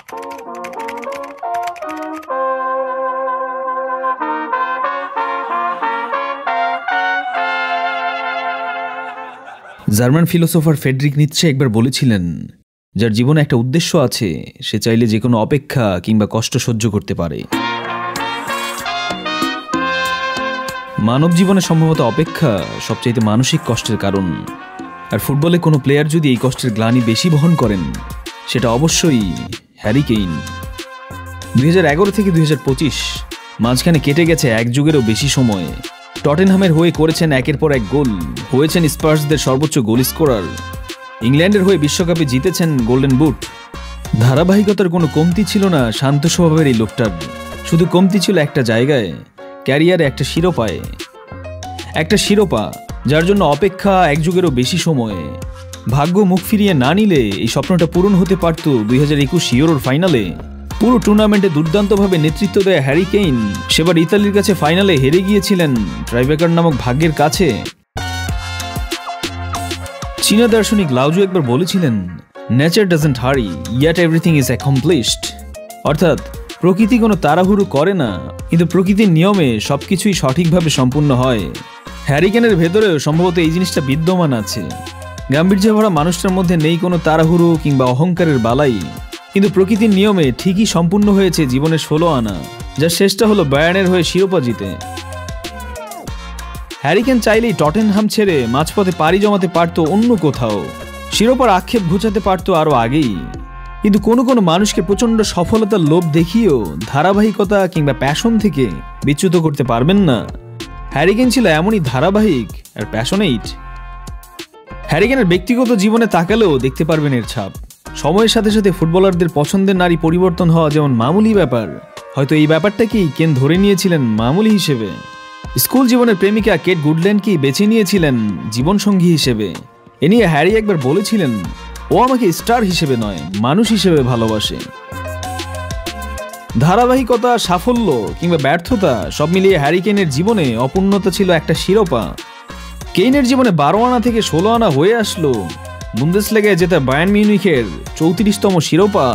German philosopher Friedrich নিৎসে একবার বলেছিলেন, যার জীবনে একটা উদ্দেশ্য আছে সে চাইলে যে কোনো অপেক্ষা কিংবা কষ্ট সহ্য করতে পারে। মানব জীবনে সম্ভবত অপেক্ষা সবচাইতে মানসিক কষ্টের কারণ। আর ফুটবলে কোনো প্লেয়ার যদি এই কষ্টের গ্লানি বেশি বহন করেন সেটা অবশ্যই হ্যারি কেইন। 2011 থেকে 2025 মাঝখানে কেটে গেছে এক যুগেরও বেশি সময়। টটেনহামের হয়ে করেছেন একের পর এক গোল, হয়েছেন স্পার্সদের সর্বোচ্চ গোল স্কোরার, ইংল্যান্ডের হয়ে বিশ্বকাপে জিতেছেন গোল্ডেন বুট। ধারাবাহিকতার কোনো কমতি ছিল না শান্ত স্বভাবের এই লোকটার, শুধু কমতি ছিল একটা জায়গায়, ক্যারিয়ারে একটা শিরোপায়। একটা শিরোপা যার জন্য অপেক্ষা এক যুগেরও বেশি সময়। ভাগ্য মুখ ফিরিয়ে না নিলে এই স্বপ্নটা পূরণ হতে পারত 2021 ইউরোর ফাইনালে। পুরো টুর্নামেন্টে দুর্দান্তভাবে নেতৃত্ব দেয় হ্যারি কেইন সেবার ইতালির কাছে ফাইনালে হেরে গিয়েছিলেন ট্রাইব্রেকার নামক ভাগ্যের কাছে। চীনা দার্শনিক লাওজু একবার বলেছিলেন, নেচার ডাজন্ট হারি ইয়েট এভরিথিং ইজ অ্যাকমপ্লিশড। অর্থাৎ প্রকৃতি কোনো তাড়াহুড়ো করে না, কিন্তু প্রকৃতির নিয়মে সবকিছুই সঠিকভাবে সম্পূর্ণ হয়। হ্যারি কেইনের ভেতরেও সম্ভবত এই জিনিসটা বিদ্যমান আছে। গাম্ভীর্য ভরা মানুষটার মধ্যে নেই কোনো তাড়াহুড়ো কিংবা অহংকারের বালাই, কিন্তু প্রকৃতির নিয়মে ঠিকই সম্পূর্ণ হয়েছে জীবনের 16 আনা, যার শেষটা হলো বায়ার্নের হয়ে শিরোপা জিতে। হ্যারি কেইন চাইলেই টটেনহাম ছেড়ে মাঝপথে পাড়ি জমাতে পারত অন্য কোথাও, শিরোপার আক্ষেপ ঘুচাতে পারত আরো আগেই। কিন্তু কোনো কোনো মানুষকে প্রচণ্ড সফলতার লোভ দেখিয়েও ধারাবাহিকতা কিংবা প্যাশন থেকে বিচ্যুত করতে পারবেন না। হ্যারি কেইন ছিল এমনই ধারাবাহিক আর প্যাশনেট। হ্যারি কেইনের ব্যক্তিগত জীবনে তাকালেও দেখতে পারবেন এর ছাপ। সময়ের সাথে সাথে ফুটবলারদের পছন্দের নারী পরিবর্তন হওয়া যেমন মামুলি ব্যাপার, হয়তো এই ব্যাপারটাকেই কেন ধরে নিয়েছিলেন মামুলি হিসেবে। স্কুল জীবনের প্রেমিকা কেট গুডল্যান্ডকেই বেছে নিয়েছিলেন জীবনসঙ্গী হিসেবে। এ নিয়ে হ্যারি একবার বলেছিলেন, ও আমাকে স্টার হিসেবে নয় মানুষ হিসেবে ভালোবাসে। ধারাবাহিকতা, সাফল্য কিংবা ব্যর্থতা সব মিলিয়ে হ্যারি কেইনের জীবনে অপূর্ণতা ছিল একটা শিরোপা। কেইনের জীবনে 12 আনা থেকে 16 আনা হয়ে আসলো বুন্দেসলিগায় জেতা বায়ার্ন মিউনিখের 34তম শিরোপা।